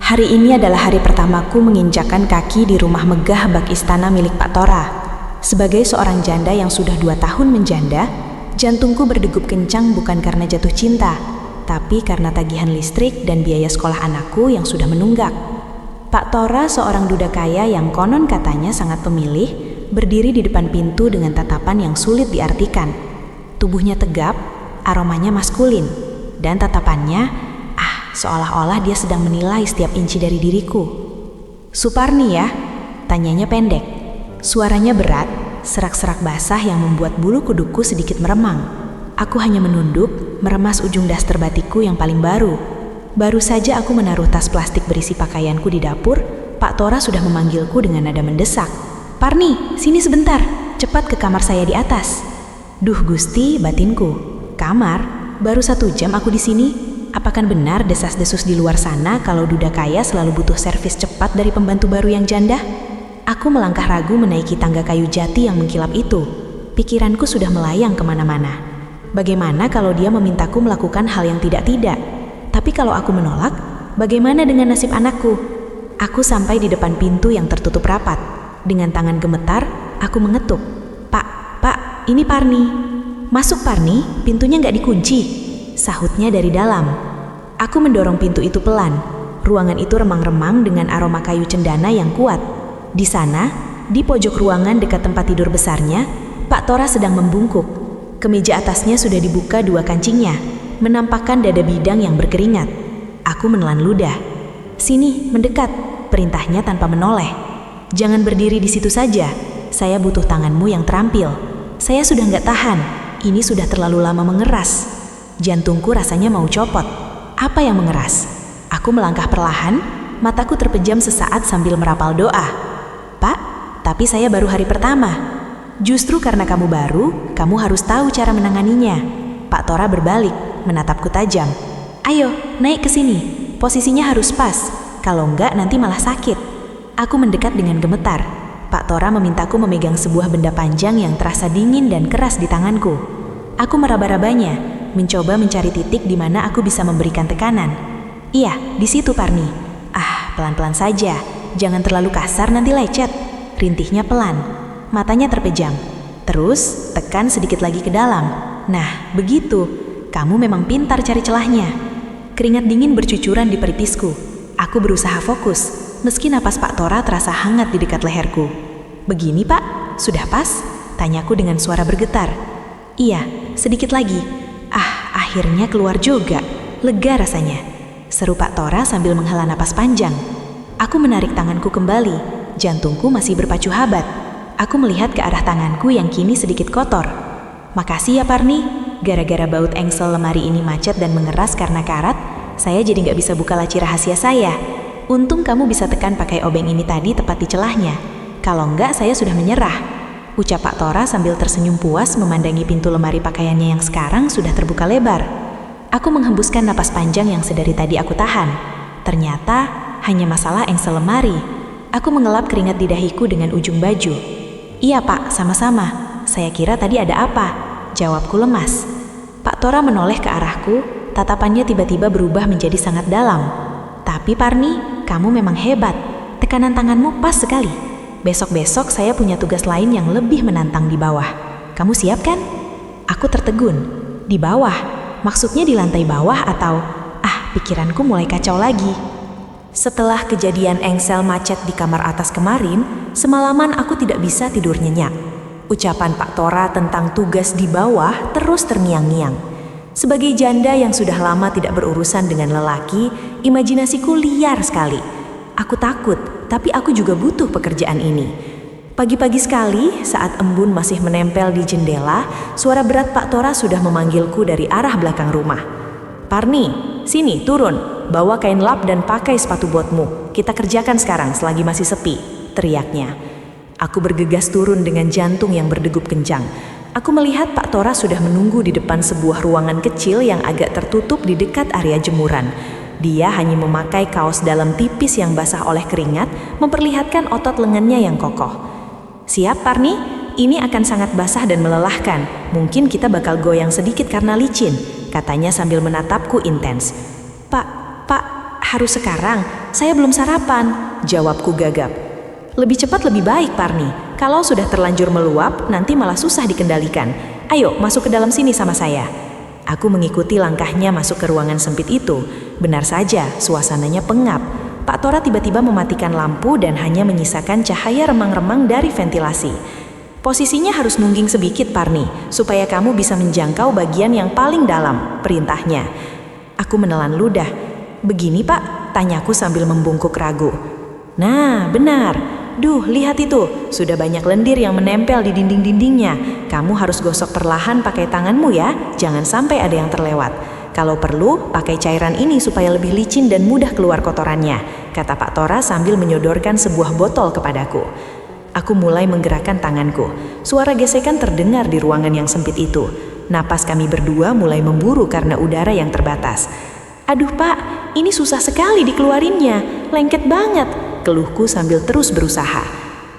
Hari ini adalah hari pertamaku menginjakkan kaki di rumah megah bak istana milik Pak Tora. Sebagai seorang janda yang sudah 2 tahun menjanda, jantungku berdegup kencang bukan karena jatuh cinta, tapi karena tagihan listrik dan biaya sekolah anakku yang sudah menunggak. Pak Tora, seorang duda kaya yang konon katanya sangat pemilih, berdiri di depan pintu dengan tatapan yang sulit diartikan. Tubuhnya tegap, aromanya maskulin, dan tatapannya seolah-olah dia sedang menilai setiap inci dari diriku. "Suparni ya?" tanyanya pendek. Suaranya berat, serak-serak basah yang membuat bulu kuduku sedikit meremang. Aku hanya menunduk, meremas ujung daster batikku yang paling baru. Baru saja aku menaruh tas plastik berisi pakaianku di dapur, Pak Tora sudah memanggilku dengan nada mendesak. "Parni, sini sebentar, cepat ke kamar saya di atas." Duh Gusti, batinku. Kamar? Baru 1 jam aku di sini. Apakan benar desas-desus di luar sana kalau duda kaya selalu butuh servis cepat dari pembantu baru yang janda? Aku melangkah ragu menaiki tangga kayu jati yang mengkilap itu. Pikiranku sudah melayang kemana-mana. Bagaimana kalau dia memintaku melakukan hal yang tidak-tidak? Tapi kalau aku menolak, bagaimana dengan nasib anakku? Aku sampai di depan pintu yang tertutup rapat. Dengan tangan gemetar, aku mengetuk. Pak, ini Parni." "Masuk Parni, pintunya nggak dikunci," sahutnya dari dalam. Aku mendorong pintu itu pelan. Ruangan itu remang-remang dengan aroma kayu cendana yang kuat. Di sana, di pojok ruangan dekat tempat tidur besarnya, Pak Tora sedang membungkuk. Kemeja atasnya sudah dibuka 2 kancingnya, menampakkan dada bidang yang berkeringat. Aku menelan ludah. "Sini, mendekat," perintahnya tanpa menoleh. "Jangan berdiri di situ saja. Saya butuh tanganmu yang terampil. Saya sudah nggak tahan. Ini sudah terlalu lama mengeras." Jantungku rasanya mau copot. Apa yang mengeras? Aku melangkah perlahan, mataku terpejam sesaat sambil merapal doa. "Pak, tapi saya baru hari pertama." "Justru karena kamu baru, kamu harus tahu cara menanganinya." Pak Tora berbalik, menatapku tajam. "Ayo, naik ke sini. Posisinya harus pas. Kalau enggak nanti malah sakit." Aku mendekat dengan gemetar. Pak Tora memintaku memegang sebuah benda panjang yang terasa dingin dan keras di tanganku. Aku meraba-rabanya, mencoba mencari titik di mana aku bisa memberikan tekanan. "Iya, di situ Parni." Pelan-pelan saja. Jangan terlalu kasar nanti lecet." Rintihnya pelan. Matanya terpejam. "Terus, tekan sedikit lagi ke dalam. Nah, begitu. Kamu memang pintar cari celahnya." Keringat dingin bercucuran di peripisku. Aku berusaha fokus, meski napas Pak Tora terasa hangat di dekat leherku. "Begini Pak, sudah pas?" tanyaku dengan suara bergetar. "Iya, sedikit lagi." Akhirnya keluar juga. Lega rasanya, seru Pak Tora sambil menghela napas panjang. Aku menarik tanganku kembali. Jantungku masih berpacu habat. Aku melihat ke arah tanganku yang kini sedikit kotor. "Makasih ya Parni. Gara-gara baut engsel lemari ini macet dan mengeras karena karat, saya jadi nggak bisa buka laci rahasia saya. Untung kamu bisa tekan pakai obeng ini tadi tepat di celahnya. Kalau enggak saya sudah menyerah," ucap Pak Tora sambil tersenyum puas memandangi pintu lemari pakaiannya yang sekarang sudah terbuka lebar. Aku menghembuskan napas panjang yang sedari tadi aku tahan. Ternyata hanya masalah engsel lemari. Aku mengelap keringat di dahiku dengan ujung baju. "Iya Pak, sama-sama. Saya kira tadi ada apa?" jawabku lemas. Pak Tora menoleh ke arahku, tatapannya tiba-tiba berubah menjadi sangat dalam. "Tapi Parni, kamu memang hebat. Tekanan tanganmu pas sekali. Besok-besok saya punya tugas lain yang lebih menantang di bawah. Kamu siap kan?" Aku tertegun. Di bawah? Maksudnya di lantai bawah atau... pikiranku mulai kacau lagi. Setelah kejadian engsel macet di kamar atas kemarin, semalaman aku tidak bisa tidur nyenyak. Ucapan Pak Tora tentang tugas di bawah terus terngiang-ngiang. Sebagai janda yang sudah lama tidak berurusan dengan lelaki, imajinasiku liar sekali. Aku takut, tapi aku juga butuh pekerjaan ini. Pagi-pagi sekali, saat embun masih menempel di jendela, suara berat Pak Tora sudah memanggilku dari arah belakang rumah. "Parni, sini turun, bawa kain lap dan pakai sepatu botmu. Kita kerjakan sekarang selagi masih sepi," teriaknya. Aku bergegas turun dengan jantung yang berdegup kencang. Aku melihat Pak Tora sudah menunggu di depan sebuah ruangan kecil yang agak tertutup di dekat area jemuran. Dia hanya memakai kaos dalam tipis yang basah oleh keringat, memperlihatkan otot lengannya yang kokoh. "Siap Parni? Ini akan sangat basah dan melelahkan. Mungkin kita bakal goyang sedikit karena licin," katanya sambil menatapku intens. Pak, harus sekarang. Saya belum sarapan, jawabku gagap. Lebih cepat lebih baik, Parni. Kalau sudah terlanjur meluap, nanti malah susah dikendalikan. Ayo, masuk ke dalam sini sama saya. Aku mengikuti langkahnya masuk ke ruangan sempit itu. Benar saja, suasananya pengap. Pak Tora tiba-tiba mematikan lampu dan hanya menyisakan cahaya remang-remang dari ventilasi. Posisinya harus nungging sedikit, Parni, supaya kamu bisa menjangkau bagian yang paling dalam, perintahnya. Aku menelan ludah. Begini, Pak? Tanyaku sambil membungkuk ragu. Nah, benar. Duh, lihat itu. Sudah banyak lendir yang menempel di dinding-dindingnya. Kamu harus gosok perlahan pakai tanganmu ya. Jangan sampai ada yang terlewat. Kalau perlu, pakai cairan ini supaya lebih licin dan mudah keluar kotorannya, kata Pak Tora sambil menyodorkan sebuah botol kepadaku. Aku mulai menggerakkan tanganku. Suara gesekan terdengar di ruangan yang sempit itu. Napas kami berdua mulai memburu karena udara yang terbatas. Aduh, Pak, ini susah sekali dikeluarinnya. Lengket banget, keluhku sambil terus berusaha.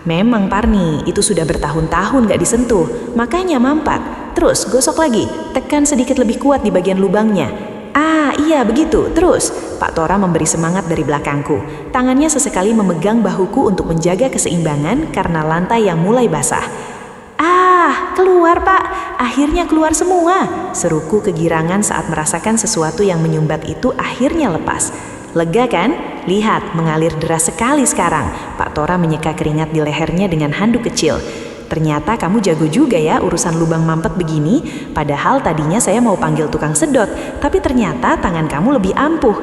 Memang, Parni, itu sudah bertahun-tahun gak disentuh, makanya mampat. Terus, gosok lagi, tekan sedikit lebih kuat di bagian lubangnya. Ah, iya begitu, terus. Pak Tora memberi semangat dari belakangku. Tangannya sesekali memegang bahuku untuk menjaga keseimbangan karena lantai yang mulai basah. Ah, keluar, Pak. Akhirnya keluar semua, seruku kegirangan saat merasakan sesuatu yang menyumbat itu akhirnya lepas. Lega kan? Lihat, mengalir deras sekali sekarang. Pak Tora menyeka keringat di lehernya dengan handuk kecil. Ternyata kamu jago juga ya urusan lubang mampet begini. Padahal tadinya saya mau panggil tukang sedot, tapi ternyata tangan kamu lebih ampuh.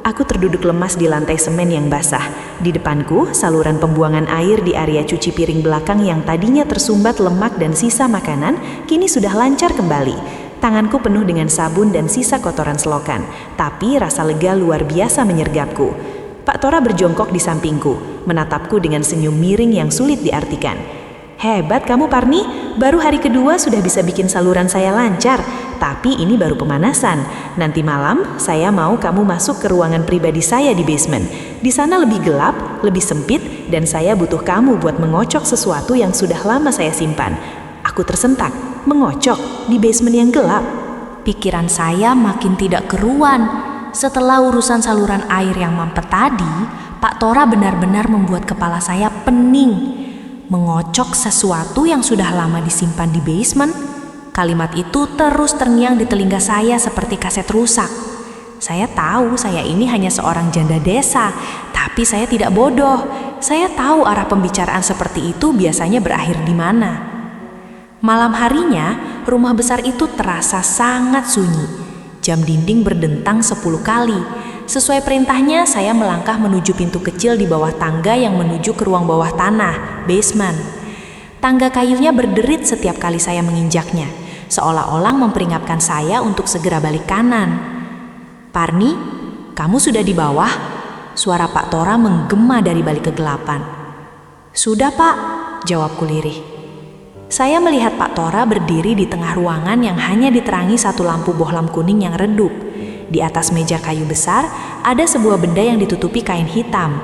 Aku terduduk lemas di lantai semen yang basah. Di depanku, saluran pembuangan air di area cuci piring belakang yang tadinya tersumbat lemak dan sisa makanan, kini sudah lancar kembali. Tanganku penuh dengan sabun dan sisa kotoran selokan, tapi rasa lega luar biasa menyergapku. Pak Tora berjongkok di sampingku, menatapku dengan senyum miring yang sulit diartikan. Hebat kamu, Parni, baru hari kedua sudah bisa bikin saluran saya lancar. Tapi ini baru pemanasan. Nanti malam saya mau kamu masuk ke ruangan pribadi saya di basement. Di sana lebih gelap, lebih sempit, dan saya butuh kamu buat mengocok sesuatu yang sudah lama saya simpan. Aku tersentak, mengocok di basement yang gelap. Pikiran saya makin tidak keruan. Setelah urusan saluran air yang mampet tadi, Pak Tora benar-benar membuat kepala saya pening. Mengocok sesuatu yang sudah lama disimpan di basement. Kalimat itu terus terngiang di telinga saya seperti kaset rusak. Saya tahu saya ini hanya seorang janda desa, tapi saya tidak bodoh. Saya tahu arah pembicaraan seperti itu biasanya berakhir di mana. Malam harinya, rumah besar itu terasa sangat sunyi. Jam dinding berdentang 10 kali. Sesuai perintahnya, saya melangkah menuju pintu kecil di bawah tangga yang menuju ke ruang bawah tanah, basement. Tangga kayunya berderit setiap kali saya menginjaknya, seolah-olah memperingatkan saya untuk segera balik kanan. Parni, kamu sudah di bawah? Suara Pak Tora menggema dari balik kegelapan. Sudah, Pak, jawabku lirih. Saya melihat Pak Tora berdiri di tengah ruangan yang hanya diterangi satu lampu bohlam kuning yang redup. Di atas meja kayu besar, ada sebuah benda yang ditutupi kain hitam.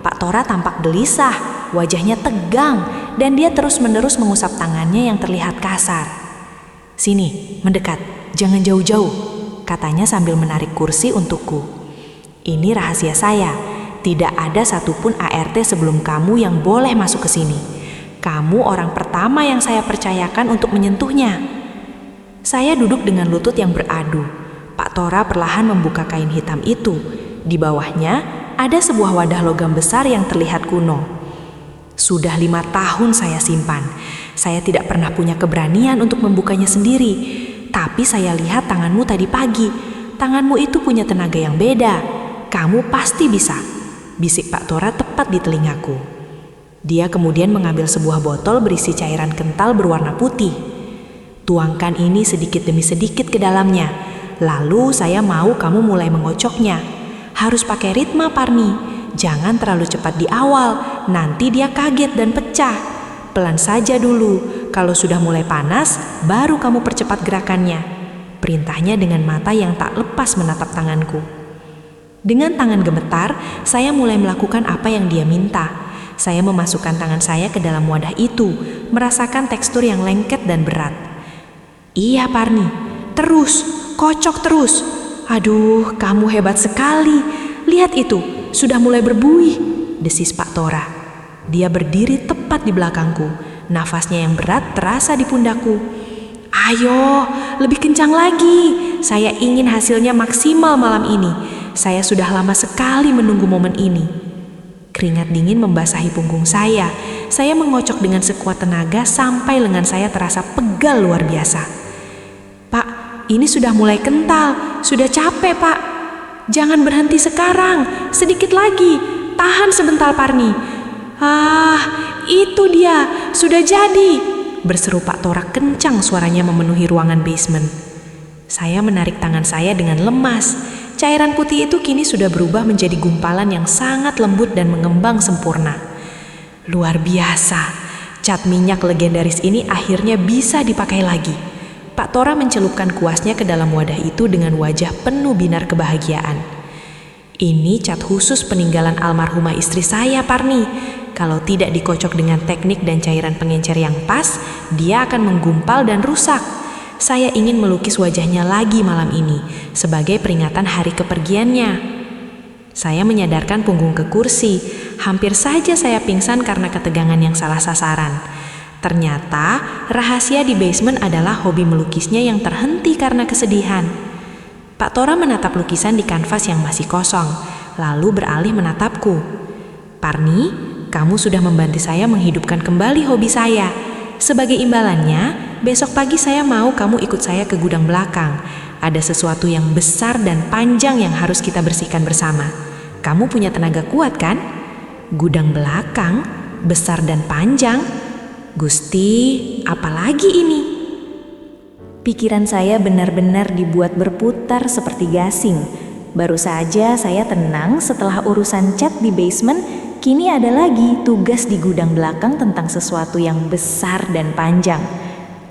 Pak Tora tampak gelisah, wajahnya tegang, dan dia terus-menerus mengusap tangannya yang terlihat kasar. Sini, mendekat, jangan jauh-jauh, katanya sambil menarik kursi untukku. Ini rahasia saya, tidak ada satupun ART sebelum kamu yang boleh masuk ke sini. Kamu orang pertama yang saya percayakan untuk menyentuhnya. Saya duduk dengan lutut yang beradu. Pak Tora perlahan membuka kain hitam itu. Di bawahnya ada sebuah wadah logam besar yang terlihat kuno. Sudah 5 tahun saya simpan. Saya tidak pernah punya keberanian untuk membukanya sendiri. Tapi saya lihat tanganmu tadi pagi. Tanganmu itu punya tenaga yang beda. Kamu pasti bisa, bisik Pak Tora tepat di telingaku. Dia kemudian mengambil sebuah botol berisi cairan kental berwarna putih. Tuangkan ini sedikit demi sedikit ke dalamnya. Lalu saya mau kamu mulai mengocoknya. Harus pakai ritme, Parni. Jangan terlalu cepat di awal, nanti dia kaget dan pecah. Pelan saja dulu. Kalau sudah mulai panas, baru kamu percepat gerakannya. Perintahnya dengan mata yang tak lepas menatap tanganku. Dengan tangan gemetar, saya mulai melakukan apa yang dia minta. Saya memasukkan tangan saya ke dalam wadah itu, merasakan tekstur yang lengket dan berat. Iya, Parni, terus, kocok terus. Aduh, kamu hebat sekali. Lihat itu, sudah mulai berbuih, desis Pak Tora. Dia berdiri tepat di belakangku, nafasnya yang berat terasa di pundakku. Ayo, lebih kencang lagi. Saya ingin hasilnya maksimal malam ini. Saya sudah lama sekali menunggu momen ini. Keringat dingin membasahi punggung saya. Saya mengocok dengan sekuat tenaga sampai lengan saya terasa pegal luar biasa. Pak, ini sudah mulai kental. Sudah capek, Pak. Jangan berhenti sekarang. Sedikit lagi. Tahan sebentar, Parni. Ah, itu dia. Sudah jadi. Berseru Pak Tora kencang, suaranya memenuhi ruangan basement. Saya menarik tangan saya dengan lemas. Cairan putih itu kini sudah berubah menjadi gumpalan yang sangat lembut dan mengembang sempurna. Luar biasa, cat minyak legendaris ini akhirnya bisa dipakai lagi. Pak Tora mencelupkan kuasnya ke dalam wadah itu dengan wajah penuh binar kebahagiaan. Ini cat khusus peninggalan almarhumah istri saya, Parni. Kalau tidak dikocok dengan teknik dan cairan pengencer yang pas, dia akan menggumpal dan rusak. Saya ingin melukis wajahnya lagi malam ini, sebagai peringatan hari kepergiannya. Saya menyadarkan punggung ke kursi, hampir saja saya pingsan karena ketegangan yang salah sasaran. Ternyata, rahasia di basement adalah hobi melukisnya yang terhenti karena kesedihan. Pak Tora menatap lukisan di kanvas yang masih kosong, lalu beralih menatapku. Parni, kamu sudah membantu saya menghidupkan kembali hobi saya. Sebagai imbalannya, besok pagi saya mau kamu ikut saya ke gudang belakang. Ada sesuatu yang besar dan panjang yang harus kita bersihkan bersama. Kamu punya tenaga kuat kan? Gudang belakang, besar dan panjang. Gusti, apalagi ini? Pikiran saya benar-benar dibuat berputar seperti gasing. Baru saja saya tenang setelah urusan cat di basement. Kini ada lagi tugas di gudang belakang tentang sesuatu yang besar dan panjang.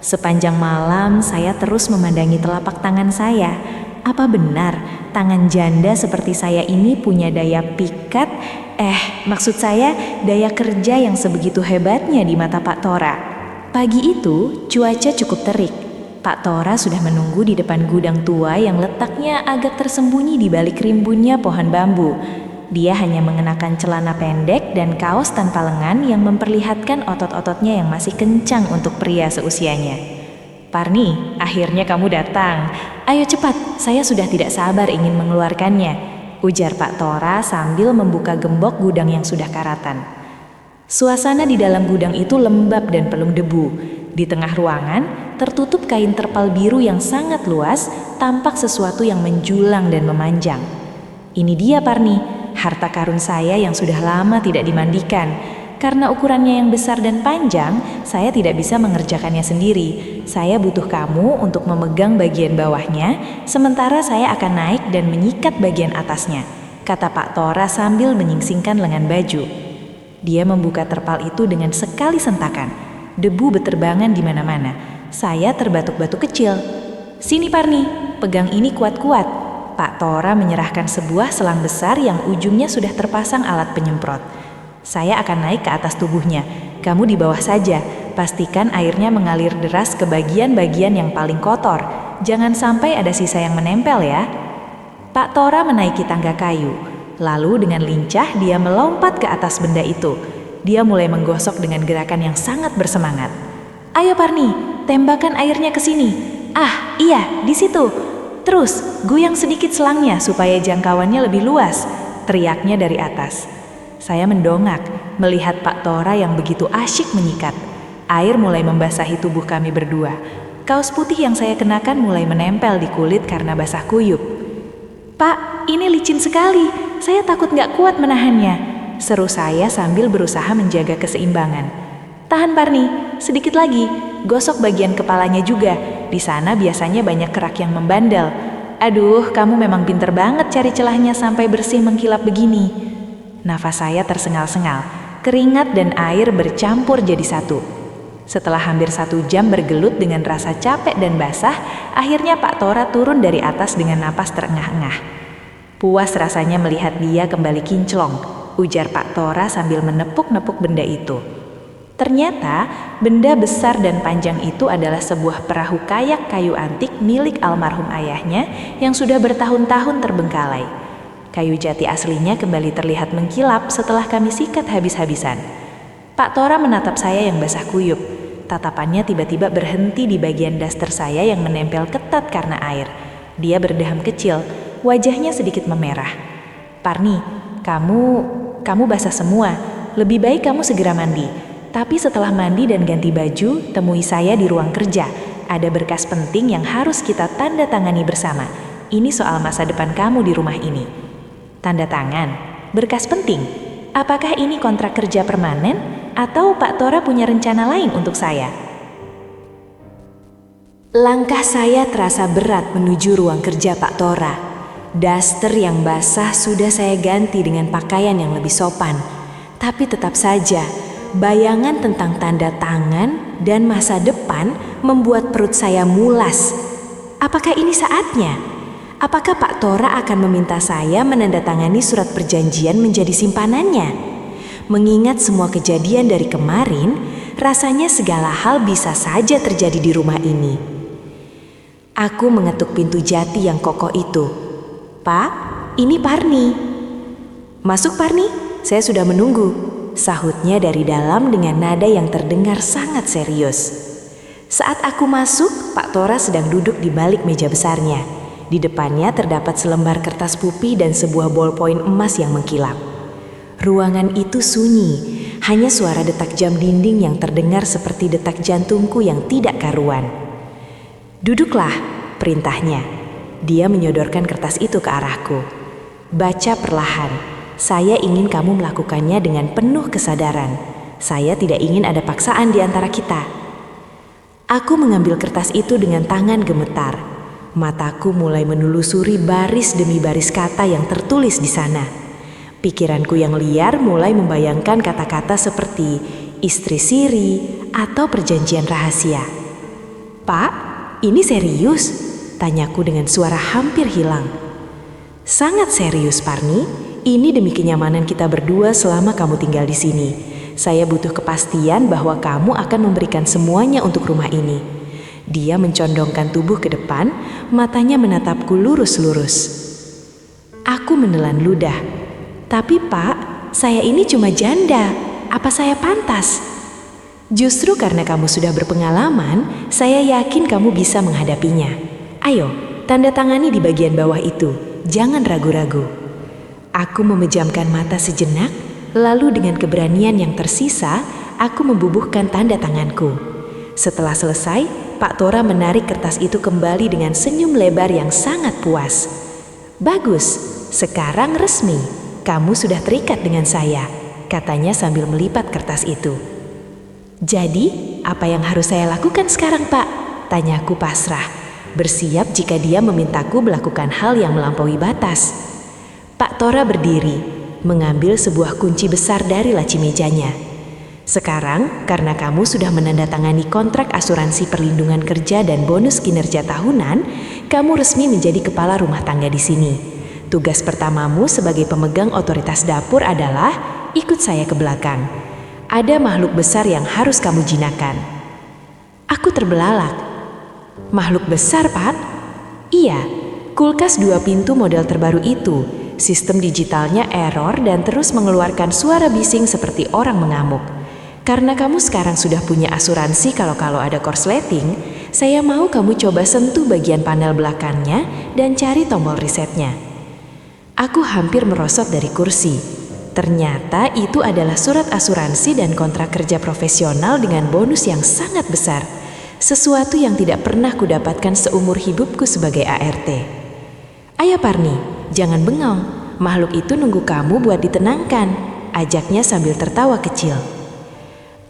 Sepanjang malam saya terus memandangi telapak tangan saya. Apa benar tangan janda seperti saya ini punya daya pikat? Maksud saya daya kerja yang sebegitu hebatnya di mata Pak Tora. Pagi itu cuaca cukup terik. Pak Tora sudah menunggu di depan gudang tua yang letaknya agak tersembunyi di balik rimbunnya pohon bambu. Dia hanya mengenakan celana pendek dan kaos tanpa lengan yang memperlihatkan otot-ototnya yang masih kencang untuk pria seusianya. Parni, akhirnya kamu datang. Ayo cepat, saya sudah tidak sabar ingin mengeluarkannya, ujar Pak Tora sambil membuka gembok gudang yang sudah karatan. Suasana di dalam gudang itu lembab dan penuh debu. Di tengah ruangan, tertutup kain terpal biru yang sangat luas, tampak sesuatu yang menjulang dan memanjang. Ini dia, Parni. Harta karun saya yang sudah lama tidak dimandikan. Karena ukurannya yang besar dan panjang, saya tidak bisa mengerjakannya sendiri. Saya butuh kamu untuk memegang bagian bawahnya, sementara saya akan naik dan menyikat bagian atasnya, kata Pak Tora sambil menyingsingkan lengan baju. Dia membuka terpal itu dengan sekali sentakan. Debu beterbangan di mana-mana. Saya terbatuk-batuk kecil. Sini Parni, pegang ini kuat-kuat. Pak Tora menyerahkan sebuah selang besar yang ujungnya sudah terpasang alat penyemprot. Saya akan naik ke atas tubuhnya. Kamu di bawah saja. Pastikan airnya mengalir deras ke bagian-bagian yang paling kotor. Jangan sampai ada sisa yang menempel ya. Pak Tora menaiki tangga kayu. Lalu dengan lincah dia melompat ke atas benda itu. Dia mulai menggosok dengan gerakan yang sangat bersemangat. Ayo Parni, tembakan airnya ke sini. Ah, iya, di situ. Terus, goyang sedikit selangnya supaya jangkauannya lebih luas, teriaknya dari atas. Saya mendongak, melihat Pak Tora yang begitu asyik menyikat. Air mulai membasahi tubuh kami berdua. Kaos putih yang saya kenakan mulai menempel di kulit karena basah kuyup. Pak, ini licin sekali. Saya takut gak kuat menahannya, seru saya sambil berusaha menjaga keseimbangan. Tahan Parni, sedikit lagi. Gosok bagian kepalanya juga. Di sana biasanya banyak kerak yang membandel. Aduh, kamu memang pinter banget cari celahnya sampai bersih mengkilap begini. Nafas saya tersengal-sengal. Keringat dan air bercampur jadi satu. Setelah hampir 1 jam bergelut dengan rasa capek dan basah, akhirnya Pak Tora turun dari atas dengan napas terengah-engah. Puas rasanya melihat dia kembali kinclong, ujar Pak Tora sambil menepuk-nepuk benda itu. Ternyata, benda besar dan panjang itu adalah sebuah perahu kayak kayu antik milik almarhum ayahnya yang sudah bertahun-tahun terbengkalai. Kayu jati aslinya kembali terlihat mengkilap setelah kami sikat habis-habisan. Pak Tora menatap saya yang basah kuyup. Tatapannya tiba-tiba berhenti di bagian daster saya yang menempel ketat karena air. Dia berdeham kecil, wajahnya sedikit memerah. "Parni, kamu basah semua. Lebih baik kamu segera mandi. Tapi setelah mandi dan ganti baju, temui saya di ruang kerja. Ada berkas penting yang harus kita tanda tangani bersama. Ini soal masa depan kamu di rumah ini." "Tanda tangan? Berkas penting? Apakah ini kontrak kerja permanen? Atau Pak Tora punya rencana lain untuk saya?" Langkah saya terasa berat menuju ruang kerja Pak Tora. Daster yang basah sudah saya ganti dengan pakaian yang lebih sopan. Tapi tetap saja, bayangan tentang tanda tangan dan masa depan membuat perut saya mulas. Apakah ini saatnya? Apakah Pak Tora akan meminta saya menandatangani surat perjanjian menjadi simpanannya? Mengingat semua kejadian dari kemarin, rasanya segala hal bisa saja terjadi di rumah ini. Aku mengetuk pintu jati yang kokoh itu. "Pak, ini Parni." "Masuk Parni, saya sudah menunggu," sahutnya dari dalam dengan nada yang terdengar sangat serius. Saat aku masuk, Pak Tora sedang duduk di balik meja besarnya. Di depannya terdapat selembar kertas putih dan sebuah bolpoin emas yang mengkilap. Ruangan itu sunyi, hanya suara detak jam dinding yang terdengar seperti detak jantungku yang tidak karuan. "Duduklah," perintahnya. Dia menyodorkan kertas itu ke arahku. "Baca perlahan. Saya ingin kamu melakukannya dengan penuh kesadaran. Saya tidak ingin ada paksaan di antara kita." Aku mengambil kertas itu dengan tangan gemetar. Mataku mulai menelusuri baris demi baris kata yang tertulis di sana. Pikiranku yang liar mulai membayangkan kata-kata seperti istri siri atau perjanjian rahasia. "Pak, ini serius?" tanyaku dengan suara hampir hilang. "Sangat serius, Parni. Ini demi kenyamanan kita berdua selama kamu tinggal di sini. Saya butuh kepastian bahwa kamu akan memberikan semuanya untuk rumah ini." Dia mencondongkan tubuh ke depan, matanya menatapku lurus-lurus. Aku menelan ludah. "Tapi Pak, saya ini cuma janda. Apa saya pantas?" "Justru karena kamu sudah berpengalaman, saya yakin kamu bisa menghadapinya. Ayo, tanda tangani di bagian bawah itu. Jangan ragu-ragu." Aku memejamkan mata sejenak, lalu dengan keberanian yang tersisa, aku membubuhkan tanda tanganku. Setelah selesai, Pak Tora menarik kertas itu kembali dengan senyum lebar yang sangat puas. "Bagus, sekarang resmi. Kamu sudah terikat dengan saya," katanya sambil melipat kertas itu. "Jadi, apa yang harus saya lakukan sekarang, Pak?" tanyaku pasrah, bersiap jika dia memintaku melakukan hal yang melampaui batas. Pak Tora berdiri, mengambil sebuah kunci besar dari laci mejanya. "Sekarang, karena kamu sudah menandatangani kontrak asuransi perlindungan kerja dan bonus kinerja tahunan, kamu resmi menjadi kepala rumah tangga di sini. Tugas pertamamu sebagai pemegang otoritas dapur adalah ikut saya ke belakang. Ada makhluk besar yang harus kamu jinakkan." Aku terbelalak. "Makhluk besar, Pak?" "Iya, kulkas 2 pintu model terbaru itu. Sistem digitalnya error dan terus mengeluarkan suara bising seperti orang mengamuk. Karena kamu sekarang sudah punya asuransi kalau ada korsleting, saya mau kamu coba sentuh bagian panel belakangnya dan cari tombol resetnya." Aku hampir merosot dari kursi. Ternyata itu adalah surat asuransi dan kontrak kerja profesional dengan bonus yang sangat besar. Sesuatu yang tidak pernah kudapatkan seumur hidupku sebagai ART. "Ayo Parni, jangan bengong. Makhluk itu nunggu kamu buat ditenangkan," ajaknya sambil tertawa kecil.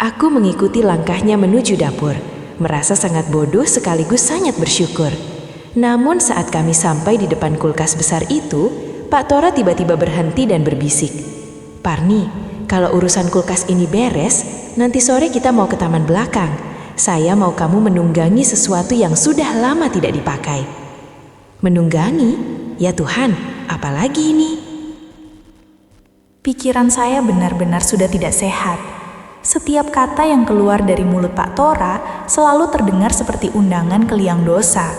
Aku mengikuti langkahnya menuju dapur, merasa sangat bodoh sekaligus sangat bersyukur. Namun saat kami sampai di depan kulkas besar itu, Pak Tora tiba-tiba berhenti dan berbisik, "Parni, kalau urusan kulkas ini beres, nanti sore kita mau ke taman belakang. Saya mau kamu menunggangi sesuatu yang sudah lama tidak dipakai." "Menunggangi? Ya Tuhan, apalagi ini?" Pikiran saya benar-benar sudah tidak sehat. Setiap kata yang keluar dari mulut Pak Tora selalu terdengar seperti undangan ke liang dosa,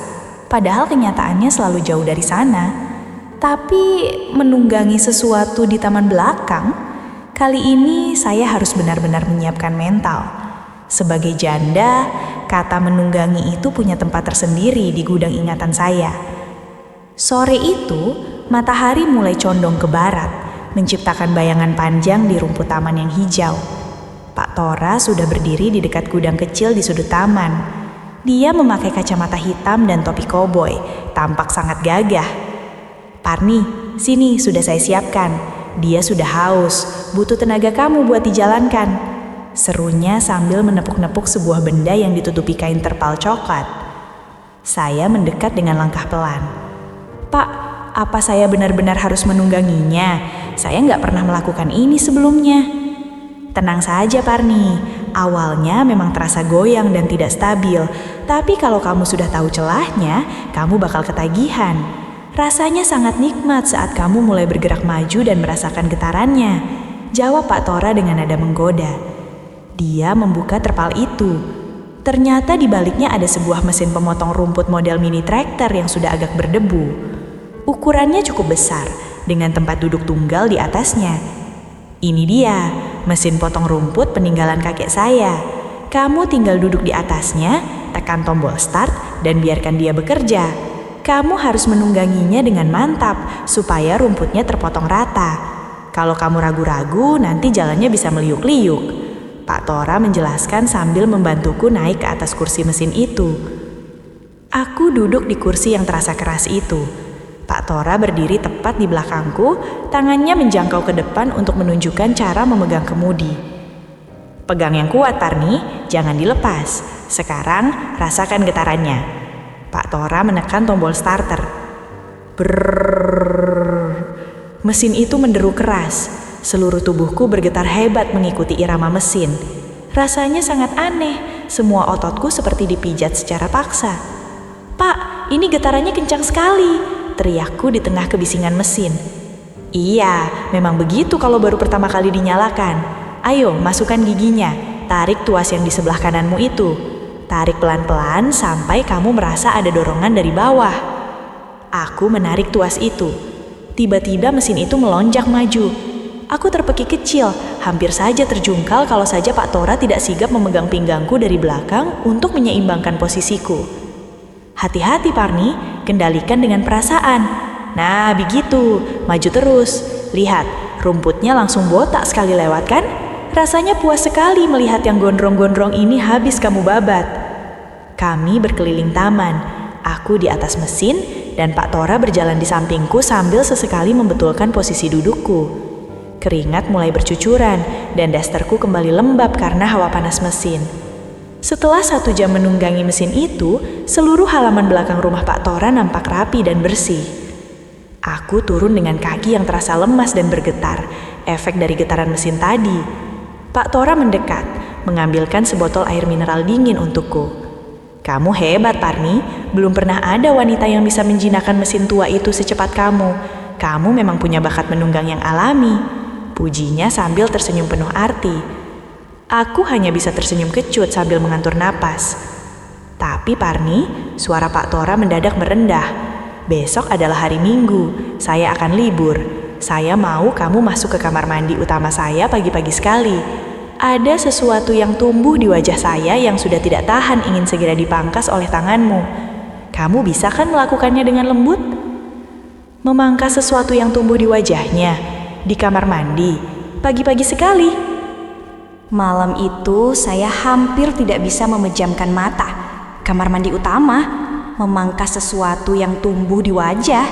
padahal kenyataannya selalu jauh dari sana. Tapi menunggangi sesuatu di taman belakang, kali ini saya harus benar-benar menyiapkan mental. Sebagai janda, kata menunggangi itu punya tempat tersendiri di gudang ingatan saya. Sore itu, matahari mulai condong ke barat, menciptakan bayangan panjang di rumput taman yang hijau. Pak Tora sudah berdiri di dekat gudang kecil di sudut taman. Dia memakai kacamata hitam dan topi koboi, tampak sangat gagah. "Parni, sini sudah saya siapkan. Dia sudah haus, butuh tenaga kamu buat dijalankan," serunya sambil menepuk-nepuk sebuah benda yang ditutupi kain terpal coklat. Saya mendekat dengan langkah pelan. "Pak, apa saya benar-benar harus menungganginya? Saya nggak pernah melakukan ini sebelumnya." "Tenang saja Parni, awalnya memang terasa goyang dan tidak stabil, tapi kalau kamu sudah tahu celahnya, kamu bakal ketagihan. Rasanya sangat nikmat saat kamu mulai bergerak maju dan merasakan getarannya," jawab Pak Tora dengan nada menggoda. Dia membuka terpal itu. Ternyata di baliknya ada sebuah mesin pemotong rumput model mini tractor yang sudah agak berdebu. Ukurannya cukup besar, dengan tempat duduk tunggal di atasnya. "Ini dia, mesin potong rumput peninggalan kakek saya. Kamu tinggal duduk di atasnya, tekan tombol start, dan biarkan dia bekerja. Kamu harus menungganginya dengan mantap, supaya rumputnya terpotong rata. Kalau kamu ragu-ragu, nanti jalannya bisa meliuk-liuk," Pak Tora menjelaskan sambil membantuku naik ke atas kursi mesin itu. Aku duduk di kursi yang terasa keras itu. Pak Tora berdiri tepat di belakangku, tangannya menjangkau ke depan untuk menunjukkan cara memegang kemudi. "Pegang yang kuat, Parni, jangan dilepas. Sekarang rasakan getarannya." Pak Tora menekan tombol starter. Brrrr. Mesin itu menderu keras. Seluruh tubuhku bergetar hebat mengikuti irama mesin. Rasanya sangat aneh, semua ototku seperti dipijat secara paksa. "Pak, ini getarannya kencang sekali," teriakku di tengah kebisingan mesin. "Iya, memang begitu kalau baru pertama kali dinyalakan. Ayo, masukkan giginya, tarik tuas yang di sebelah kananmu itu. Tarik pelan-pelan sampai kamu merasa ada dorongan dari bawah." Aku menarik tuas itu. Tiba-tiba mesin itu melonjak maju. Aku terpekik kecil, hampir saja terjungkal kalau saja Pak Tora tidak sigap memegang pinggangku dari belakang untuk menyeimbangkan posisiku. "Hati-hati Parni, kendalikan dengan perasaan. Nah, begitu, maju terus. Lihat, rumputnya langsung botak sekali lewat kan? Rasanya puas sekali melihat yang gondrong-gondrong ini habis kamu babat." Kami berkeliling taman, aku di atas mesin, dan Pak Tora berjalan di sampingku sambil sesekali membetulkan posisi dudukku. Keringat mulai bercucuran dan dasterku kembali lembab karena hawa panas mesin. Setelah 1 jam menunggangi mesin itu, seluruh halaman belakang rumah Pak Tora nampak rapi dan bersih. Aku turun dengan kaki yang terasa lemas dan bergetar, efek dari getaran mesin tadi. Pak Tora mendekat, mengambilkan sebotol air mineral dingin untukku. "Kamu hebat, Parni. Belum pernah ada wanita yang bisa menjinakkan mesin tua itu secepat kamu. Kamu memang punya bakat menunggang yang alami," pujinya sambil tersenyum penuh arti. Aku hanya bisa tersenyum kecut sambil mengatur napas. "Tapi Parni," suara Pak Tora mendadak merendah. "Besok adalah hari Minggu, saya akan libur. Saya mau kamu masuk ke kamar mandi utama saya pagi-pagi sekali. Ada sesuatu yang tumbuh di wajah saya yang sudah tidak tahan ingin segera dipangkas oleh tanganmu. Kamu bisa kan melakukannya dengan lembut?" Memangkas sesuatu yang tumbuh di wajahnya di kamar mandi, pagi-pagi sekali. Malam itu saya hampir tidak bisa memejamkan mata. Kamar mandi utama, memangkas sesuatu yang tumbuh di wajah,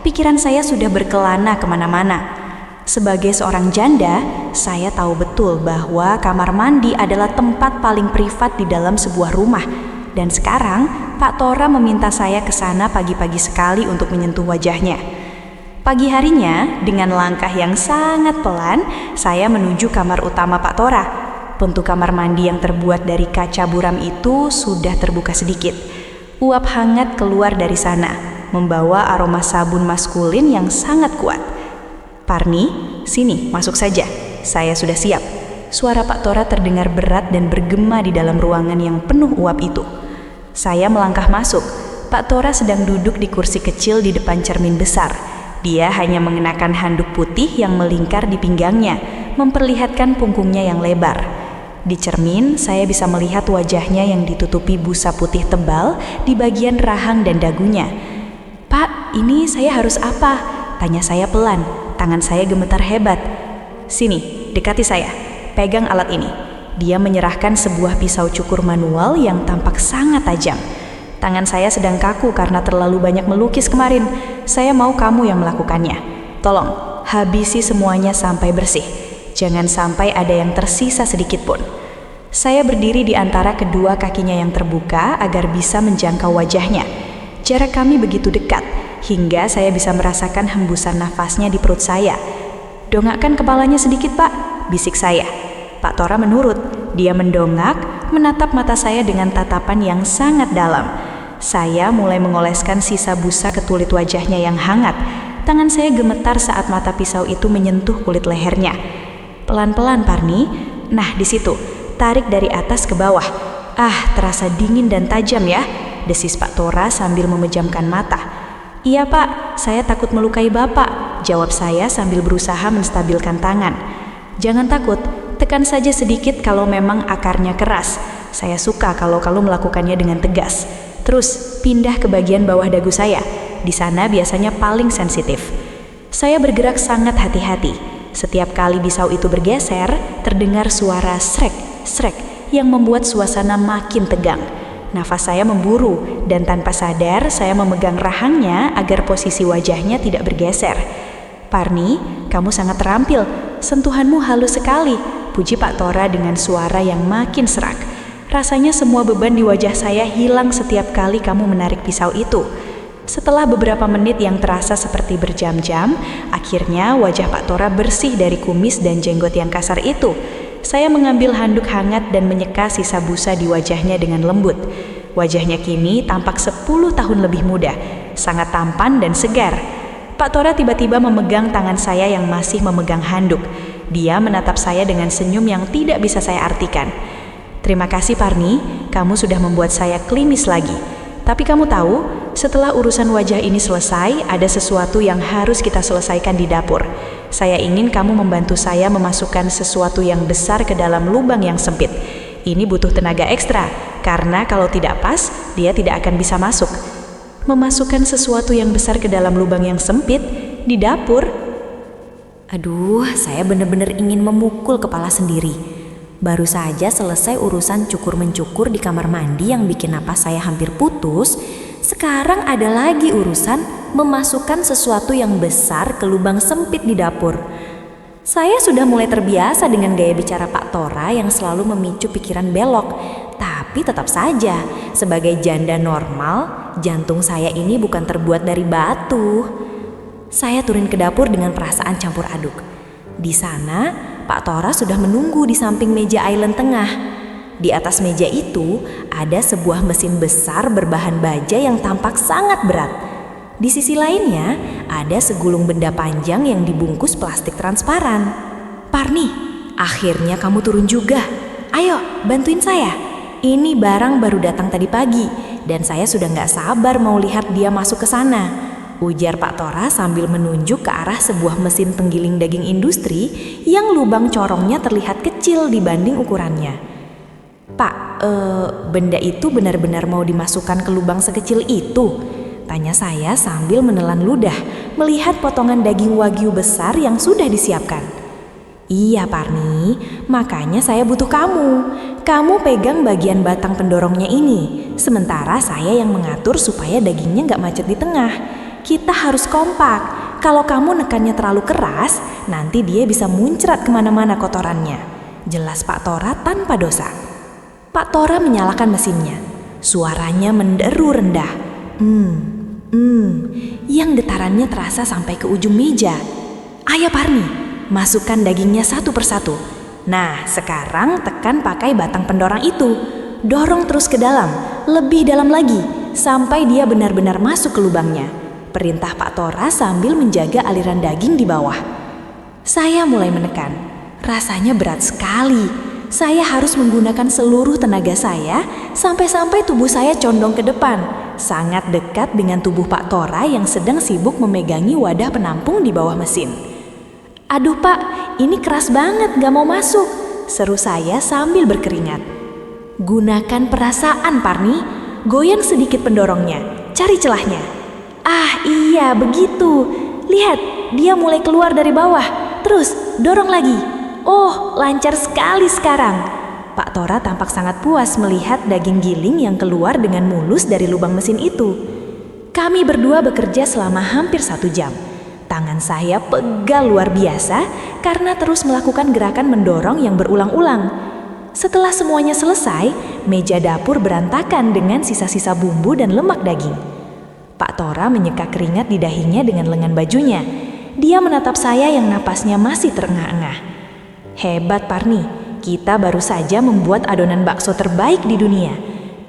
pikiran saya sudah berkelana kemana-mana. Sebagai seorang janda, saya tahu betul bahwa kamar mandi adalah tempat paling privat di dalam sebuah rumah. Dan sekarang, Pak Tora meminta saya ke sana pagi-pagi sekali untuk menyentuh wajahnya. Pagi harinya, dengan langkah yang sangat pelan, saya menuju kamar utama Pak Tora. Pintu kamar mandi yang terbuat dari kaca buram itu sudah terbuka sedikit. Uap hangat keluar dari sana, membawa aroma sabun maskulin yang sangat kuat. "Parni, sini, masuk saja. Saya sudah siap." Suara Pak Tora terdengar berat dan bergema di dalam ruangan yang penuh uap itu. Saya melangkah masuk. Pak Tora sedang duduk di kursi kecil di depan cermin besar. Dia hanya mengenakan handuk putih yang melingkar di pinggangnya, memperlihatkan punggungnya yang lebar. Di cermin, saya bisa melihat wajahnya yang ditutupi busa putih tebal di bagian rahang dan dagunya. "Pak, ini saya harus apa?" tanya saya pelan. Tangan saya gemetar hebat. "Sini, dekati saya. Pegang alat ini." Dia menyerahkan sebuah pisau cukur manual yang tampak sangat tajam. Tangan saya sedang kaku karena terlalu banyak melukis kemarin. Saya mau kamu yang melakukannya. Tolong, habisi semuanya sampai bersih. Jangan sampai ada yang tersisa sedikit pun. Saya berdiri di antara kedua kakinya yang terbuka agar bisa menjangkau wajahnya. Jarak kami begitu dekat, hingga saya bisa merasakan hembusan nafasnya di perut saya. "Dongakkan kepalanya sedikit, Pak," bisik saya. Pak Tora menurut. Dia mendongak, menatap mata saya dengan tatapan yang sangat dalam. Saya mulai mengoleskan sisa busa ke kulit wajahnya yang hangat. Tangan saya gemetar saat mata pisau itu menyentuh kulit lehernya. "Pelan-pelan, Parni. Nah, di situ. Tarik dari atas ke bawah. Ah, terasa dingin dan tajam ya," desis Pak Tora sambil memejamkan mata. "Iya, Pak. Saya takut melukai Bapak," jawab saya sambil berusaha menstabilkan tangan. "Jangan takut. Tekan saja sedikit kalau memang akarnya keras. Saya suka kalau kamu melakukannya dengan tegas. Terus, pindah ke bagian bawah dagu saya. Di sana biasanya paling sensitif." Saya bergerak sangat hati-hati. Setiap kali pisau itu bergeser, terdengar suara srek-srek yang membuat suasana makin tegang. Nafas saya memburu, dan tanpa sadar saya memegang rahangnya agar posisi wajahnya tidak bergeser. "Parni, kamu sangat terampil. Sentuhanmu halus sekali," puji Pak Tora dengan suara yang makin serak. "Rasanya semua beban di wajah saya hilang setiap kali kamu menarik pisau itu." Setelah beberapa menit yang terasa seperti berjam-jam, akhirnya wajah Pak Tora bersih dari kumis dan jenggot yang kasar itu. Saya mengambil handuk hangat dan menyeka sisa busa di wajahnya dengan lembut. Wajahnya kini tampak 10 tahun lebih muda, sangat tampan dan segar. Pak Tora tiba-tiba memegang tangan saya yang masih memegang handuk. Dia menatap saya dengan senyum yang tidak bisa saya artikan. "Terima kasih, Parni, kamu sudah membuat saya klinis lagi. Tapi kamu tahu, setelah urusan wajah ini selesai, ada sesuatu yang harus kita selesaikan di dapur. Saya ingin kamu membantu saya memasukkan sesuatu yang besar ke dalam lubang yang sempit. Ini butuh tenaga ekstra, karena kalau tidak pas, dia tidak akan bisa masuk." Memasukkan sesuatu yang besar ke dalam lubang yang sempit di dapur? Aduh, saya benar-benar ingin memukul kepala sendiri. Baru saja selesai urusan cukur-mencukur di kamar mandi yang bikin napas saya hampir putus. Sekarang ada lagi urusan memasukkan sesuatu yang besar ke lubang sempit di dapur. Saya sudah mulai terbiasa dengan gaya bicara Pak Tora yang selalu memicu pikiran belok. Tapi tetap saja, sebagai janda normal, jantung saya ini bukan terbuat dari batu. Saya turun ke dapur dengan perasaan campur aduk. Di sana, Pak Tora sudah menunggu di samping meja island tengah. Di atas meja itu ada sebuah mesin besar berbahan baja yang tampak sangat berat. Di sisi lainnya ada segulung benda panjang yang dibungkus plastik transparan. "Parni, akhirnya kamu turun juga. Ayo, bantuin saya. Ini barang baru datang tadi pagi dan saya sudah gak sabar mau lihat dia masuk ke sana," ujar Pak Tora sambil menunjuk ke arah sebuah mesin penggiling daging industri yang lubang corongnya terlihat kecil dibanding ukurannya. "Pak, benda itu benar-benar mau dimasukkan ke lubang sekecil itu?" tanya saya sambil menelan ludah melihat potongan daging wagyu besar yang sudah disiapkan. "Iya, Parni, makanya saya butuh kamu. Kamu pegang bagian batang pendorongnya ini, sementara saya yang mengatur supaya dagingnya gak macet di tengah. Kita harus kompak. Kalau kamu nekannya terlalu keras, nanti dia bisa muncrat kemana-mana kotorannya," jelas Pak Tora tanpa dosa. Pak Tora menyalakan mesinnya. Suaranya menderu rendah. Yang getarannya terasa sampai ke ujung meja. "Ayo Parni, masukkan dagingnya satu persatu. Nah, sekarang tekan pakai batang pendorong itu. Dorong terus ke dalam, lebih dalam lagi, sampai dia benar-benar masuk ke lubangnya," perintah Pak Tora sambil menjaga aliran daging di bawah. Saya mulai menekan. Rasanya berat sekali. Saya harus menggunakan seluruh tenaga saya sampai-sampai tubuh saya condong ke depan. sangat dekat dengan tubuh Pak Tora yang sedang sibuk memegangi wadah penampung di bawah mesin. "Aduh Pak, ini keras banget, gak mau masuk," seru saya sambil berkeringat. "Gunakan perasaan, Parni. Goyang sedikit pendorongnya, cari celahnya." "Ah iya, begitu. Lihat, dia mulai keluar dari bawah. Terus, dorong lagi. Oh, lancar sekali sekarang." Pak Tora tampak sangat puas melihat daging giling yang keluar dengan mulus dari lubang mesin itu. Kami berdua bekerja selama hampir 1 jam. Tangan saya pegal luar biasa karena terus melakukan gerakan mendorong yang berulang-ulang. Setelah semuanya selesai, meja dapur berantakan dengan sisa-sisa bumbu dan lemak daging. Pak Tora menyeka keringat di dahinya dengan lengan bajunya. Dia menatap saya yang napasnya masih terengah-engah. "Hebat, Parni. Kita baru saja membuat adonan bakso terbaik di dunia.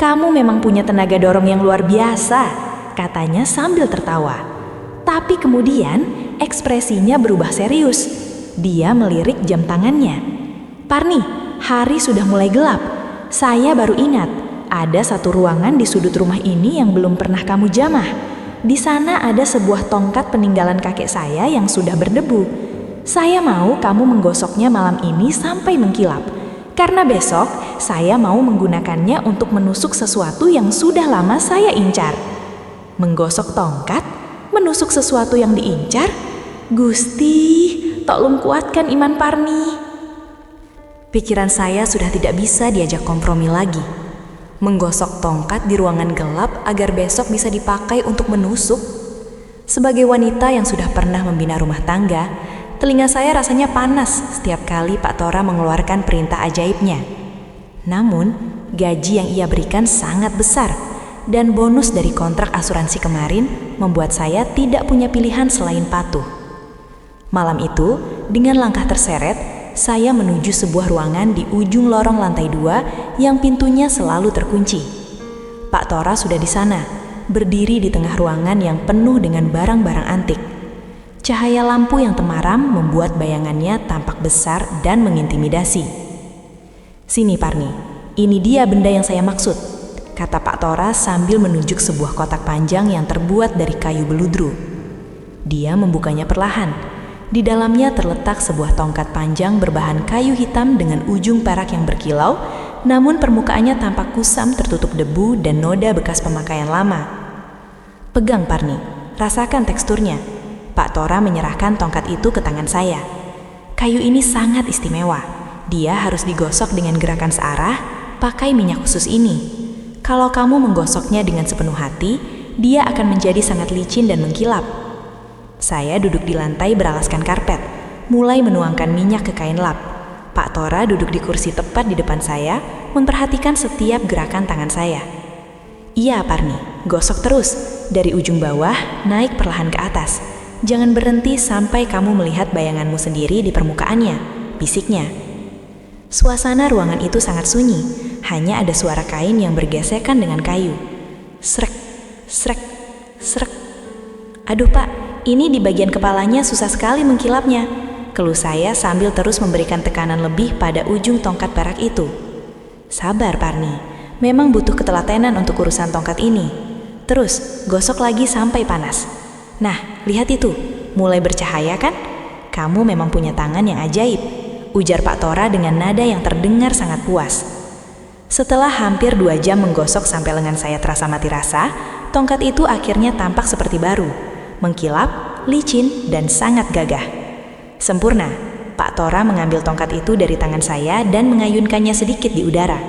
Kamu memang punya tenaga dorong yang luar biasa," katanya sambil tertawa. Tapi kemudian ekspresinya berubah serius. Dia melirik jam tangannya. "Parni, hari sudah mulai gelap. Saya baru ingat, ada satu ruangan di sudut rumah ini yang belum pernah kamu jamah. Di sana ada sebuah tongkat peninggalan kakek saya yang sudah berdebu. Saya mau kamu menggosoknya malam ini sampai mengkilap. Karena besok saya mau menggunakannya untuk menusuk sesuatu yang sudah lama saya incar." Menggosok tongkat? Menusuk sesuatu yang diincar? Gusti, tolong kuatkan iman Parni. Pikiran saya sudah tidak bisa diajak kompromi lagi. Menggosok tongkat di ruangan gelap agar besok bisa dipakai untuk menusuk. Sebagai wanita yang sudah pernah membina rumah tangga, telinga saya rasanya panas setiap kali Pak Tora mengeluarkan perintah ajaibnya. Namun, gaji yang ia berikan sangat besar, dan bonus dari kontrak asuransi kemarin membuat saya tidak punya pilihan selain patuh. Malam itu, dengan langkah terseret, saya menuju sebuah ruangan di ujung lorong lantai 2 yang pintunya selalu terkunci. Pak Tora sudah di sana, berdiri di tengah ruangan yang penuh dengan barang-barang antik. Cahaya lampu yang temaram membuat bayangannya tampak besar dan mengintimidasi. "Sini Parni, ini dia benda yang saya maksud," kata Pak Tora sambil menunjuk sebuah kotak panjang yang terbuat dari kayu beludru. Dia membukanya perlahan. Di dalamnya terletak sebuah tongkat panjang berbahan kayu hitam dengan ujung perak yang berkilau, namun permukaannya tampak kusam tertutup debu dan noda bekas pemakaian lama. "Pegang Parni, rasakan teksturnya." Pak Tora menyerahkan tongkat itu ke tangan saya. "Kayu ini sangat istimewa. Dia harus digosok dengan gerakan searah, pakai minyak khusus ini. Kalau kamu menggosoknya dengan sepenuh hati, dia akan menjadi sangat licin dan mengkilap." Saya duduk di lantai beralaskan karpet, mulai menuangkan minyak ke kain lap. Pak Tora duduk di kursi tepat di depan saya, memperhatikan setiap gerakan tangan saya. "Iya Parni, gosok terus, dari ujung bawah naik perlahan ke atas. Jangan berhenti sampai kamu melihat bayanganmu sendiri di permukaannya," bisiknya. Suasana ruangan itu sangat sunyi, hanya ada suara kain yang bergesekan dengan kayu. Srek, srek, srek. "Aduh Pak, ini di bagian kepalanya susah sekali mengkilapnya," keluh saya sambil terus memberikan tekanan lebih pada ujung tongkat perak itu. "Sabar Parni, memang butuh ketelatenan untuk urusan tongkat ini. Terus, gosok lagi sampai panas. Nah, lihat itu, mulai bercahaya kan? Kamu memang punya tangan yang ajaib," ujar Pak Tora dengan nada yang terdengar sangat puas. Setelah hampir 2 jam menggosok sampai lengan saya terasa mati rasa, tongkat itu akhirnya tampak seperti baru, mengkilap, licin, dan sangat gagah. Sempurna, Pak Tora mengambil tongkat itu dari tangan saya dan mengayunkannya sedikit di udara.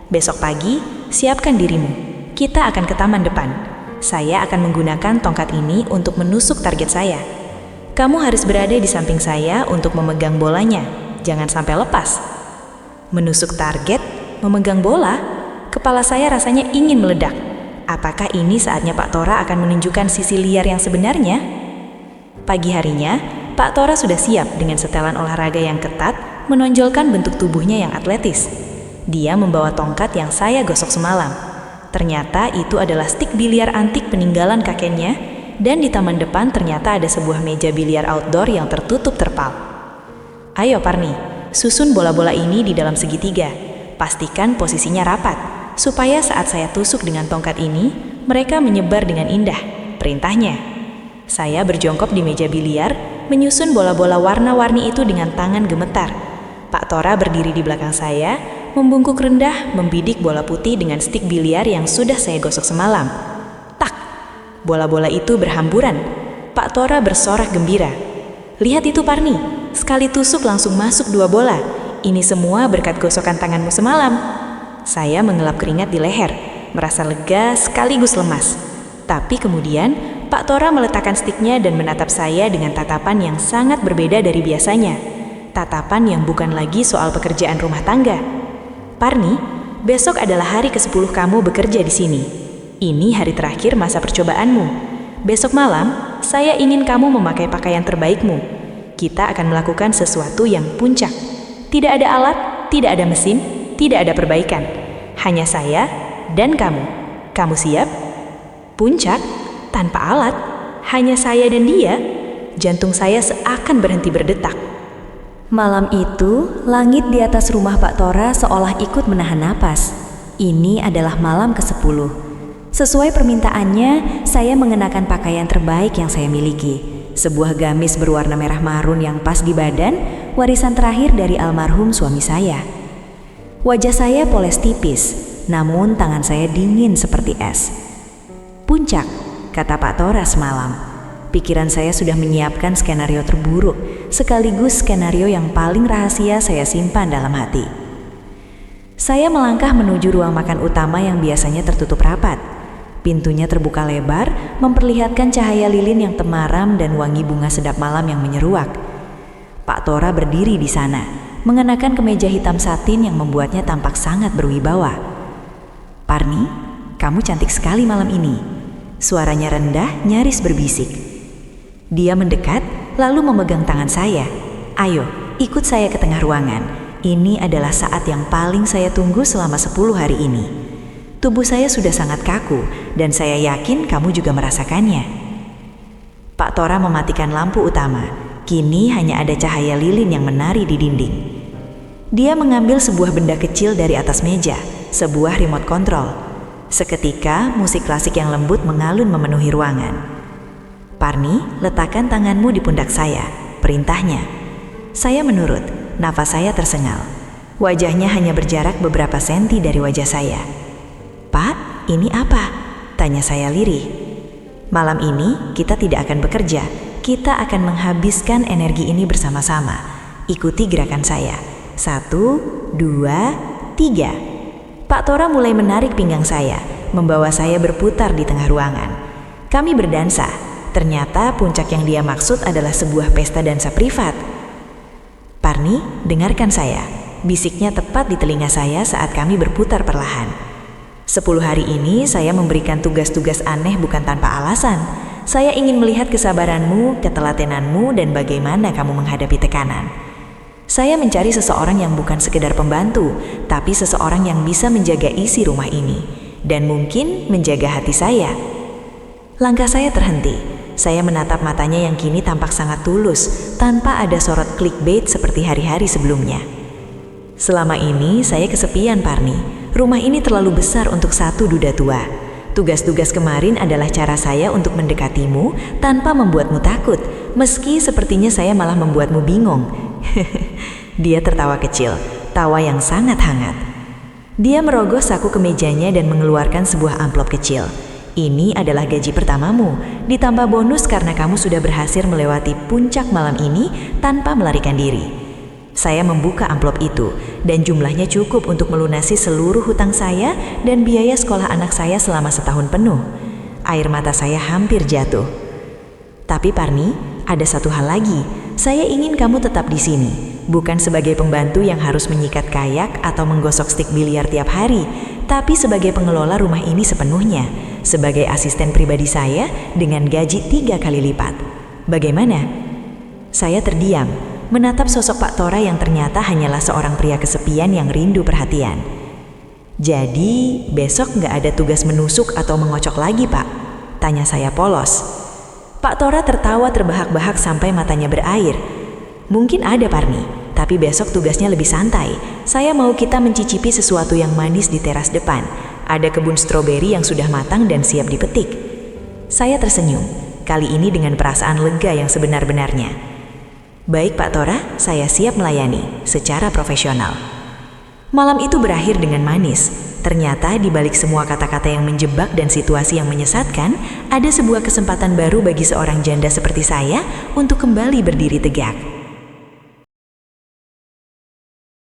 "Besok pagi, siapkan dirimu. Kita akan ke taman depan. Saya akan menggunakan tongkat ini untuk menusuk target saya. Kamu harus berada di samping saya untuk memegang bolanya. Jangan sampai lepas." Menusuk target, memegang bola, kepala saya rasanya ingin meledak. Apakah ini saatnya Pak Tora akan menunjukkan sisi liar yang sebenarnya? Pagi harinya, Pak Tora sudah siap dengan setelan olahraga yang ketat, menonjolkan bentuk tubuhnya yang atletis. Dia membawa tongkat yang saya gosok semalam. Ternyata itu adalah stik biliar antik peninggalan kakeknya, dan di taman depan ternyata ada sebuah meja biliar outdoor yang tertutup terpal. "Ayo Parni, susun bola-bola ini di dalam segitiga. Pastikan posisinya rapat. supaya saat saya tusuk dengan tongkat ini, mereka menyebar dengan indah. Perintahnya. Saya berjongkok di meja biliar, menyusun bola-bola warna-warni itu dengan tangan gemetar. Pak Tora berdiri di belakang saya, membungkuk rendah, membidik bola putih dengan stik biliar yang sudah saya gosok semalam. Tak! Bola-bola itu berhamburan. Pak Tora bersorak gembira. Lihat itu, Parni. Sekali tusuk langsung masuk 2 bola. Ini semua berkat gosokan tanganmu semalam. Saya mengelap keringat di leher, merasa lega sekaligus lemas. Tapi kemudian, Pak Tora meletakkan stiknya dan menatap saya dengan tatapan yang sangat berbeda dari biasanya. Tatapan yang bukan lagi soal pekerjaan rumah tangga. Parni, besok adalah hari ke-10 kamu bekerja di sini. Ini hari terakhir masa percobaanmu. Besok malam, saya ingin kamu memakai pakaian terbaikmu. Kita akan melakukan sesuatu yang puncak. Tidak ada alat, tidak ada mesin, tidak ada perbaikan. Hanya saya dan kamu. Kamu siap? Puncak? Tanpa alat? Hanya saya dan dia? Jantung saya seakan berhenti berdetak. Malam itu, langit di atas rumah Pak Tora seolah ikut menahan napas. Ini adalah malam ke-10. Sesuai permintaannya, saya mengenakan pakaian terbaik yang saya miliki. Sebuah gamis berwarna merah marun yang pas di badan, warisan terakhir dari almarhum suami saya. Wajah saya poles tipis, namun tangan saya dingin seperti es. Puncak, kata Pak Tora semalam. Pikiran saya sudah menyiapkan skenario terburuk, sekaligus skenario yang paling rahasia saya simpan dalam hati. Saya melangkah menuju ruang makan utama yang biasanya tertutup rapat. Pintunya terbuka lebar, memperlihatkan cahaya lilin yang temaram dan wangi bunga sedap malam yang menyeruak. Pak Tora berdiri di sana, mengenakan kemeja hitam satin yang membuatnya tampak sangat berwibawa. Parni, kamu cantik sekali malam ini. Suaranya rendah, nyaris berbisik. Dia mendekat, lalu memegang tangan saya. Ayo, ikut saya ke tengah ruangan. Ini adalah saat yang paling saya tunggu selama 10 hari ini. Tubuh saya sudah sangat kaku, dan saya yakin kamu juga merasakannya. Pak Tora mematikan lampu utama. Kini hanya ada cahaya lilin yang menari di dinding. Dia mengambil sebuah benda kecil dari atas meja, sebuah remote control. Seketika, musik klasik yang lembut mengalun memenuhi ruangan. Parni, letakkan tanganmu di pundak saya, perintahnya. Saya menurut, nafas saya tersengal. Wajahnya hanya berjarak beberapa senti dari wajah saya. Pak, ini apa? Tanya saya lirih. Malam ini kita tidak akan bekerja. Kita akan menghabiskan energi ini bersama-sama. Ikuti gerakan saya. 1, 2, 3. Pak Tora mulai menarik pinggang saya, membawa saya berputar di tengah ruangan. Kami berdansa. Ternyata puncak yang dia maksud adalah sebuah pesta dansa privat. Parni, dengarkan saya. Bisiknya tepat di telinga saya saat kami berputar perlahan. 10 hari ini saya memberikan tugas-tugas aneh bukan tanpa alasan. Saya ingin melihat kesabaranmu, ketelatenanmu, dan bagaimana kamu menghadapi tekanan. Saya mencari seseorang yang bukan sekedar pembantu, tapi seseorang yang bisa menjaga isi rumah ini, dan mungkin menjaga hati saya. Langkah saya terhenti. Saya menatap matanya yang kini tampak sangat tulus, tanpa ada sorot clickbait seperti hari-hari sebelumnya. Selama ini saya kesepian, Parni. Rumah ini terlalu besar untuk satu duda tua. Tugas-tugas kemarin adalah cara saya untuk mendekatimu tanpa membuatmu takut, meski sepertinya saya malah membuatmu bingung. Dia tertawa kecil, tawa yang sangat hangat. Dia merogoh saku kemejanya dan mengeluarkan sebuah amplop kecil. Ini adalah gaji pertamamu, ditambah bonus karena kamu sudah berhasil melewati puncak malam ini tanpa melarikan diri. Saya membuka amplop itu, dan jumlahnya cukup untuk melunasi seluruh hutang saya dan biaya sekolah anak saya selama setahun penuh. Air mata saya hampir jatuh. Tapi Parni, ada satu hal lagi. Saya ingin kamu tetap di sini, bukan sebagai pembantu yang harus menyikat kayak atau menggosok stik biliar tiap hari, tapi sebagai pengelola rumah ini sepenuhnya, sebagai asisten pribadi saya dengan gaji 3 kali lipat. Bagaimana? Saya terdiam, menatap sosok Pak Tora yang ternyata hanyalah seorang pria kesepian yang rindu perhatian. Jadi, besok nggak ada tugas menusuk atau mengocok lagi, Pak? Tanya saya polos. Pak Tora tertawa terbahak-bahak sampai matanya berair. Mungkin ada, Parni, Tapi besok tugasnya lebih santai. Saya mau kita mencicipi sesuatu yang manis di teras depan. Ada kebun stroberi yang sudah matang dan siap dipetik. Saya tersenyum, kali ini dengan perasaan lega yang sebenar-benarnya. Baik Pak Tora, saya siap melayani, secara profesional. Malam itu berakhir dengan manis. Ternyata di balik semua kata-kata yang menjebak dan situasi yang menyesatkan, ada sebuah kesempatan baru bagi seorang janda seperti saya untuk kembali berdiri tegak.